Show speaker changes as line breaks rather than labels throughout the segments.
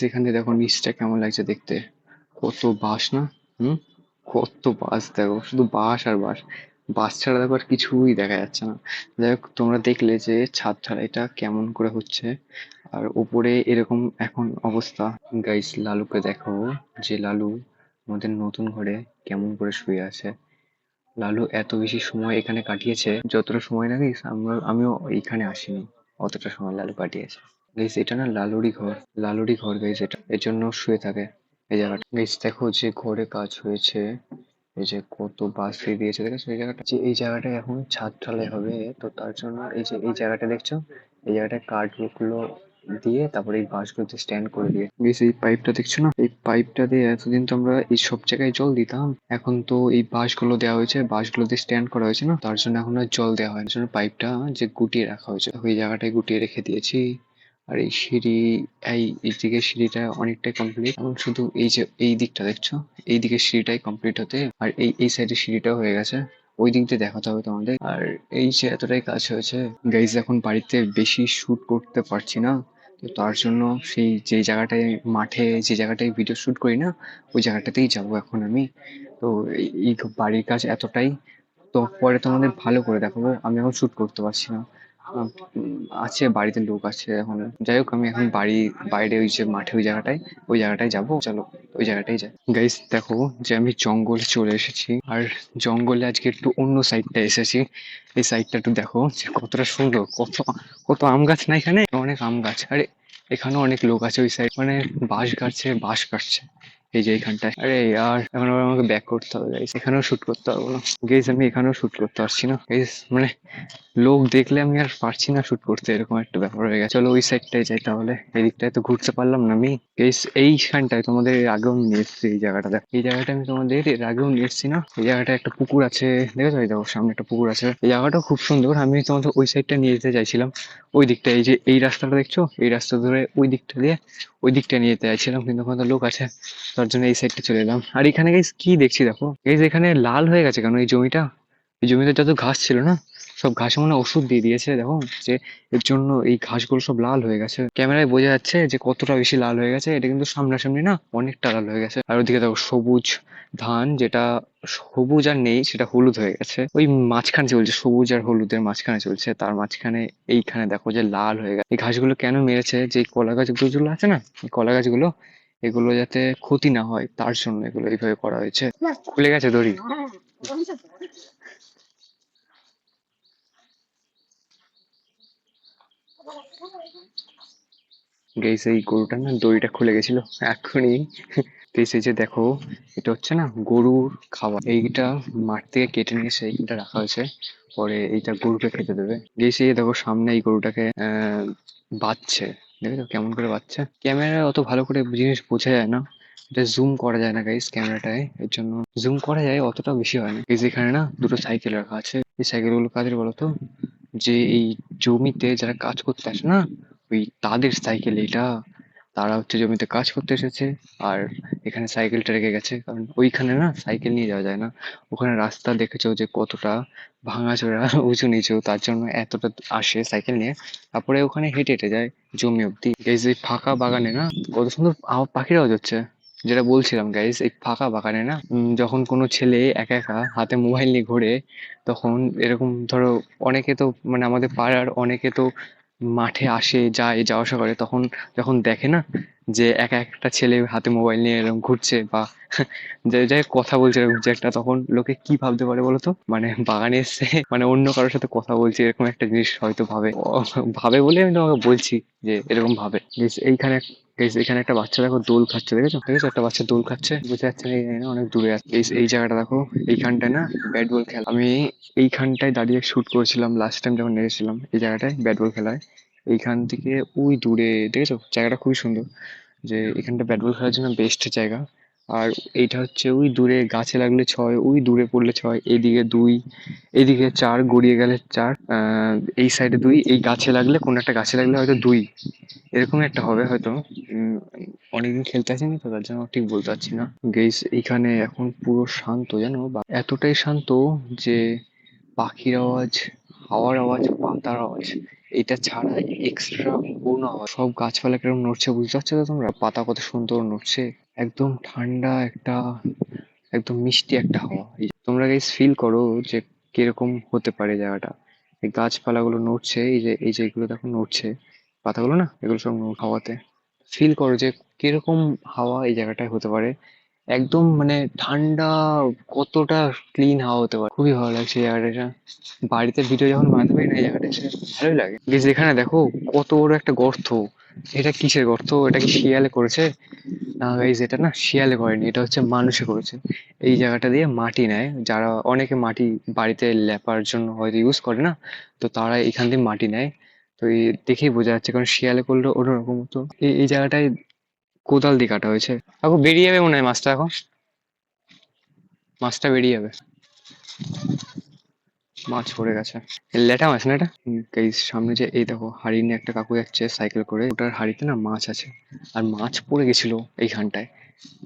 এখানে দেখো নিচটা কেমন লাগছে দেখতে, কত বাঁশ না। হুম, কত বাঁশ দেখো, শুধু বাঁশ আর বাঁশ। বাঁশ ছাড়া দেখো আর কিছুই দেখা যাচ্ছে না। যাই হোক, তোমরা দেখলে যে ছাদ ঢালাইটা কেমন করে হচ্ছে, আর উপরে এরকম এখন অবস্থা। গাইস, লালুকে দেখো, যে লালু আমাদের নতুন ঘরে কেমন করে শুয়ে আছে। লালু এত বেশি সময় এখানে কাটিয়েছে, যতটা সময় না গাইস আমিও এইখানে আসিনি, অতটা সময় লালু কাটিয়েছে। গাইস, এটা না লালুরই ঘর, লালুরই ঘর গাইস, এটা এর জন্য শুয়ে থাকে এই জায়গাটা। গাইস দেখো, যে ঘরে কাজ হয়েছে, এই যে কত বাঁশ দিয়ে দিয়েছে দেখেছো এই জায়গাটা, যে এই জায়গাটায় এখন ছাদ ঢালাই হবে। তো তার জন্য এই যে এই জায়গাটা দেখছো, এই জায়গাটায় কাঠগুলো দিয়ে তারপরে এই বাঁশগুলোতে স্ট্যান্ড করে দিয়ে বেশ, এই পাইপটা দেখছো না, এই পাইপটা দিয়ে এতদিন তো আমরা এই সব জায়গায় জল দিতাম, এখন তো এই বাঁশগুলো দেওয়া হয়েছে, বাঁশগুলোতে স্ট্যান্ড করা হয়েছে না, তার জন্য এখন আর জল দেওয়া হয় না। তার জন্য পাইপটা যে গুটিয়ে রাখা হয়েছে, ওই জায়গাটায় গুটিয়ে রেখে দিয়েছি। আর এই সিঁড়ি, এই দিকের সিঁড়িটা অনেকটাই কমপ্লিট, এখন শুধু এই যে এই দিকটা দেখছো, এই দিকের সিঁড়িটাই কমপ্লিট হতে, আর এই সাইডের সিঁড়িটাও হয়ে গেছে। ওই দিক দিয়ে দেখাতে হবে তোমাদের। আর এই যে এতটাই কাজ হয়েছে গাইজ, এখন বাড়িতে বেশি শুট করতে পারছি না। তো তার জন্য সেই যে জায়গাটায়, মাঠে যে জায়গাটায় ভিডিও শুট করি না, ওই জায়গাটাতেই যাব এখন আমি। তো এই বাড়ির কাজ এতটাই, তো পরে তোমাদের ভালো করে দেখাবো। আমি এখন শুট করতে পারছি না। আছে বাড়িতে লোক আছে এখন। যাই হোক, আমি এখন বাইরে ওই যে মাঠে ওই জায়গাটায় যাব, চলো ওই জায়গাটাই যাই। গাইস দেখো, যে আমি জঙ্গলে চলে এসেছি, আর জঙ্গলে আজকে একটু অন্য সাইডটা এসেছি। এই সাইডটা একটু দেখো যে কতটা সুন্দর, কত কত আম গাছ না এখানে, অনেক আম গাছ। আরে এখানেও অনেক লোক আছে ওই সাইড, মানে বাঁশ কাটছে এই যে এইখানটায়। আরে আর এখন আবার আমাকে ব্যাক করতে হবে গাইস, এখানেও শুট করতে পারবো না গাইস, আমি এখানেও শুট করতে পারছি না গাইস, মানে লোক দেখলে আমি আর পারছি না শুট করতে, এরকম একটা ব্যাপার হয়ে গেছে। চলো ওই সাইডটায় যাই তাহলে, এই দিকটায় তো ঘুরতে পারলাম না আমি। এইখানটায় তোমাদের এর আগেও আমি নিয়ে এসেছি, এই জায়গাটা দেখ, এই জায়গাটা আমি তোমাদের এর আগেও নিয়ে এসেছি না। এই জায়গাটা একটা পুকুর আছে, দেখেছো, এই দেখো সামনে একটা পুকুর আছে, এই জায়গাটাও খুব সুন্দর। আমি তোমাদের ওই সাইডটা নিয়ে যেতে চাইছিলাম, ওই দিকটা, এই যে এই রাস্তাটা দেখছো, এই রাস্তা ধরে ওই দিকটা দিয়ে ওই দিকটা নিয়ে যেতে চাইছিলাম, কিন্তু ওখানে তো লোক আছে, তার জন্য এই সাইডটা চলে এলাম। আর এখানে গাইস কি দেখছি দেখো গাইস, এখানে লাল হয়ে গেছে কেন এই জমিটা? এই জমিতে যত ঘাস ছিল না, সব ঘাসে মনে হয় ওষুধ দিয়ে দিয়েছে দেখো, যে এর জন্য এই ঘাসগুলো সব লাল হয়ে গেছে। ক্যামেরায় বোঝা যাচ্ছে যে কতটা বেশি লাল হয়ে গেছে, এটা কিন্তু সামনাসামনি না অনেকটা লাল হয়ে গেছে। আর ওদিকে দেখো সবুজ ধান, যেটা সবুজ আর নেই, সেটা হলুদ হয়ে গেছে। ওই মাঝখানে চলছে, সবুজ আর হলুদের মাঝখানে চলছে, তার মাঝখানে এইখানে দেখো যে লাল হয়ে গেছে। এই ঘাসগুলো কেন মেরেছে, যে এই কলা গাছগুলো আছে না, এই কলা গাছগুলো, এগুলো যাতে ক্ষতি না হয় তার জন্য এগুলো এইভাবে করা হয়েছে। খুলে গেছে দড়ি। গেইস, এই গরুটা না দড়িটা খুলে গেছিল এখনই। গেইস, এই যে দেখো, এটা হচ্ছে না গরুর খাবার, এইটা মাঠ থেকে কেটে নিয়ে এসে এইটা রাখা হয়েছে, পরে এইটা গরুকে খেতে দেবে। গেইস, এই দেখো সামনে এই গরুটাকে বাচ্ছে, দেখেছো কেমন করে বাচ্ছে। ক্যামেরায় অত ভালো করে জিনিস বোঝা যায় না, এটা জুম করা যায় না গাইস ক্যামেরাটায়, এর জন্য জুম করা যায় অতটাও বেশি হয় না। এই যে এখানে না দুটো সাইকেল রাখা আছে, এই সাইকেলগুলো কাদের বলতো, যে এই জমিতে যারা কাজ করতে আসে না, ওই তাদের সাইকেল এটা। তারা হচ্ছে জমিতে কাজ করতে এসেছে, আর এখানে সাইকেলটা রেখে গেছে, কারণ ওইখানে না সাইকেল নিয়ে যাওয়া যায় না। ওখানে রাস্তা দেখেছো যে কতটা ভাঙাচোরা, উঁচু নিচু, তার জন্য এতটা আসে সাইকেল নিয়ে, তারপরে ওখানে হেঁটে হেঁটে যায় জমি অব্দি। এই যে ফাঁকা বাগানে না কত সুন্দর পাখির আওয়াজ হচ্ছে। যেটা বলছিলাম গাইস, এই ফাঁকা বাগানে না যখন কোনো ছেলে একা একা হাতে মোবাইল নিয়ে ঘোরে, তখন এরকম ধরো, অনেকে তো মানে আমাদের পাড়ার অনেকে তো মাঠে আসে যায়, যাওয়া আসা করে, তখন যখন দেখে না যে একা একটা ছেলে হাতে মোবাইল নিয়ে এরকম ঘুরছে, বা যে যাই কথা বলছে এরকম যে একটা, তখন লোকে কি ভাবতে পারে বলতো, মানে বাগানে এসছে, মানে অন্য কারোর সাথে কথা বলছে, এরকম একটা জিনিস হয়তো ভাবে। ভাবে বলে আমি তোমাকে বলছি যে এরকম ভাবে। এইখানে এখানে একটা বাচ্চা দেখো দোল খাচ্ছে, দেখেছো দেখেছো, একটা বাচ্চা দোল খাচ্ছে, বুঝতে যাচ্ছে না, এই না অনেক দূরে আছে। এই জায়গাটা দেখো, এইখানটায় না ব্যাট বল খেলা, আমি এইখানটায় দাঁড়িয়ে শুট করেছিলাম লাস্ট টাইম যখন এসেছিলাম, এই জায়গাটায় ব্যাট বল খেলায়। এইখান থেকে ওই দূরে দেখেছো, জায়গাটা খুবই সুন্দর, যে এখানটা ব্যাট বল খেলার জন্য বেস্ট জায়গা। আর এইটা হচ্ছে ওই দূরে, গাছে লাগলে ছয়, ওই দূরে পড়লে ছয়, এদিকে দুই, এদিকে চার, গড়িয়ে গেলে চার, এই সাইডে দুই, এই গাছে লাগলে, কোনো একটা গাছে লাগলে হয়তো দুই, এরকম একটা হবে হয়তো। উম, অনেকদিন খেলতে আসেনি তো, তার জন্য ঠিক বলতে পারছি না। গেইস, এখানে এখন পুরো শান্ত জানো, বা এতটাই শান্ত যে পাখির আওয়াজ, হাওয়ার আওয়াজ, পাতার আওয়াজ, এটা ছাড়া এক্সট্রা পূর্ণ হয়। সব গাছপালা কিরকম নড়ছে বুঝতে পারছো তো তোমরা? পাতা কত সুন্দর নড়ছে, একদম ঠান্ডা একটা, একদম মিষ্টি একটা হাওয়া। তোমরা গাইস ফিল করো যে কিরকম হতে পারে জায়গাটা। এই গাছপালাগুলো নড়ছে, এই যে এগুলো দেখো নড়ছে, পাতাগুলো না এগুলো সব হাওয়াতে। ফিল করো যে কিরকম হাওয়া এই জায়গাটায় হতে পারে। একদম মানে ঠান্ডা, কতটা ক্লিন হাওয়া হতে পারে। খুবই ভালো লাগছে এই জায়গাটা। বাড়িতে ভিডিও যখন বানাতে পারি না এই জায়গাটা এসে ভালোই লাগে। বেশ, এখানে দেখো কত বড় একটা গর্ত। এটা কিসের গর্ত? এটা কি শিয়ালে করেছে? না গাইজ, এটা না শিয়ালে করেনি, এটা হচ্ছে মানুষে করেছে। এই জায়গাটা দিয়ে মাটি নেয়, যারা অনেকে মাটি বাড়িতে লেপার জন্য হয়তো ইউজ করে না, তো তারা এখান দিয়ে মাটি নেয়। তো এই দেখেই বোঝা যাচ্ছে, কারণ শিয়ালে করলে অন্যরকম হতো। এই জায়গাটায় কোদাল দিয়ে কাটা হয়েছে। এখন বেরিয়ে যাবে মনে হয় মাছটা, এখন মাছটা বেরিয়ে যাবে। মাছ পড়ে গেছে, ল্যাটা মাছ না এটা। এই সামনে যে এই দেখো হাড়ি নিয়ে একটা কাকু যাচ্ছে সাইকেল করে, ওটার হাড়িতে না মাছ আছে। আর মাছ পড়ে গেছিল এইখানটায়,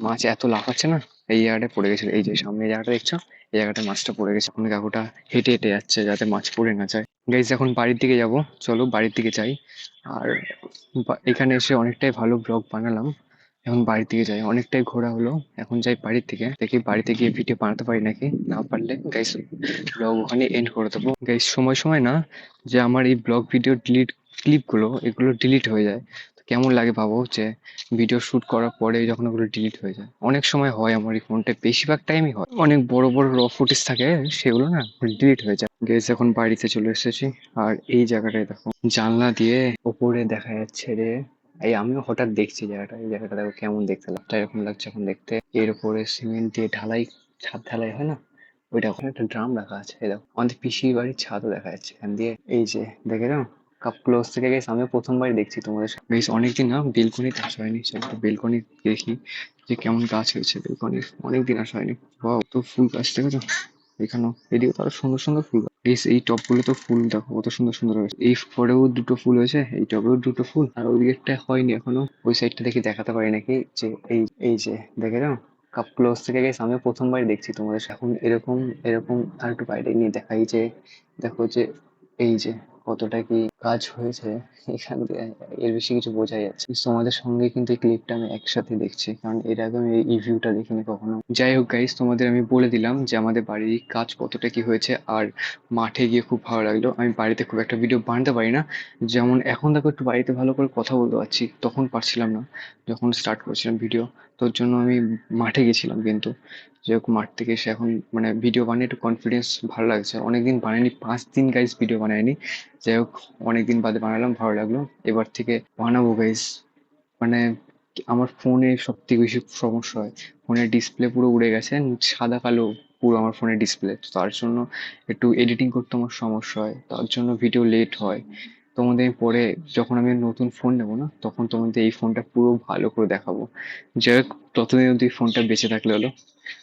মাছ এত লাফাচ্ছে না, এই জায়গাটায় পড়ে গেছিল। এই যে সামনে এই জায়গাটা দেখছো, এই জায়গাটা মাছটা পড়ে গেছে। এখন কাকুটা হেঁটে হেঁটে যাচ্ছে যাতে মাছ পড়ে না যায়। গাইজ এখন বাড়ির দিকে যাব, চলো বাড়ির দিকে যাই। আর এখানে এসে অনেকটাই ভালো ব্লগ বানালাম। এখন বাড়ির দিকে যাই, অনেকটাই ঘোরা হলো। এখন যাই বাড়ির দিকে, দেখি বাড়িতে গিয়ে ভিডিও বানাতে পারি নাকি। না পারলে গাইস ব্লগ ওখানে এন্ড করে দেবো। গাইস সময় সময় না যে আমার এই ব্লগ ভিডিও ক্লিপগুলো এগুলো ডিলিট হয়ে যায়, তো কেমন লাগে ভাবো যে ভিডিও শুট করার পরে যখন ওগুলো ডিলিট হয়ে যায়। অনেক সময় হয় আমার এই ফোনটা, বেশিরভাগ টাইমই হয়, অনেক বড় বড় র ফুটেজ থাকে, সেগুলো না ডিলিট হয়ে যায়। গেস এখন বাড়িতে চলে এসেছি। আর এই জায়গাটায় দেখো, জানলা দিয়ে ওপরে দেখা যাচ্ছে রে। এই আমিও হঠাৎ দেখছি জায়গাটা, এই জায়গাটা দেখো কেমন দেখতে লাগছে, এরকম লাগছে এখন দেখতে। এর উপরে সিমেন্ট দিয়ে ঢালাই, ছাদ ঢালাই হয় না, ওইটা ওখানে একটা ড্রাম রাখা আছে। এই দেখো আমাদের পিসির বাড়ির ছাদও দেখা যাচ্ছে এখান দিয়ে। এই যে দেখে নাও কাপ ক্লোজ থেকে গেছে, আমিও প্রথমবারই দেখছি তোমাদের সাথে। বেশ অনেকদিন না বেলকনিতে আসা হয়নি, চলো বেলকনি দেখি যে কেমন গাছ হয়েছে বেলকনির, অনেকদিন আসা হয়নি। বাহ, তো ফুল গাছ দেখেছো এখানেও, এদিকে তো আরো সুন্দর সুন্দর ফুল গাছ। বেশ এই টবগুলো তো ফুল দেখো কত সুন্দর সুন্দর হয়েছে। এই পরেও দুটো ফুল হয়েছে, এই টবেও দুটো ফুল, আর ওই দিকটা হয়নি এখনো। ওই সাইডটা দেখি দেখাতে পারি নাকি, যে এই যে দেখে নাও কাপ ক্লোজ থেকে গেছে, আমিও প্রথমবারই দেখছি তোমাদের সাথে। এখন এরকম এরকম আর একটু বাইরে নিয়ে দেখাই যে দেখো যে এই যে কতটা কি কাজ হয়েছে এখান দিয়ে। এর বেশি কিছু বোঝাই যাচ্ছে না। তোমাদের সঙ্গে কিন্তু এই ক্লিপটা আমি একসাথে দেখছি, কারণ এর আগে আমি এই ভিউটা দেখিনি কখনো। যাই হোক গাইস, তোমাদের আমি বলে দিলাম যে আমাদের বাড়ির কাজ কতটা কি হয়েছে। আর মাঠে গিয়ে খুব ভালো লাগলো। আমি বাড়িতে খুব একটা ভিডিও বানাতে পারি না, যেমন এখন দেখো একটু বাড়িতে ভালো করে কথা বলতে পারছি, তখন পারছিলাম না যখন স্টার্ট করছিলাম ভিডিও। তোর জন্য আমি মাঠে গেছিলাম, কিন্তু যাই হোক মাঠ থেকে এসে এখন মানে ভিডিও বানিয়ে একটু কনফিডেন্স ভালো লাগছে। অনেকদিন বানাইনি, 5 দিন গাইস ভিডিও বানাইনি। যাই হোক অনেকদিন বাদে বানালাম, ভালো লাগলো। এবার থেকে বানাবো গাইস। মানে আমার ফোনে সব থেকে বেশি সমস্যা হয়, ফোনের ডিসপ্লে পুরো উড়ে গেছে, সাদা কালো পুরো আমার ফোনের ডিসপ্লে। তো তার জন্য একটু এডিটিং করতে আমার সমস্যা হয়, তার জন্য ভিডিও লেট হয়। তোমাদের আমি পরে যখন আমি নতুন ফোন নেবো না, তখন তোমাদের এই ফোনটা পুরো ভালো করে দেখাবো। যাই হোক ততদিন অব্দি ফোনটা বেঁচে থাকলে হলো।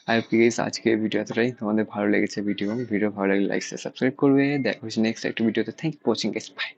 আর প্লিজ আজকে ভিডিও এতটাই, তোমাদের ভালো লেগেছে ভিডিও ভালো লাগলে লাইক সাবস্ক্রাইব করবে। দেখা হচ্ছে নেক্সট একটা ভিডিওতে। Thank you for watching guys, by.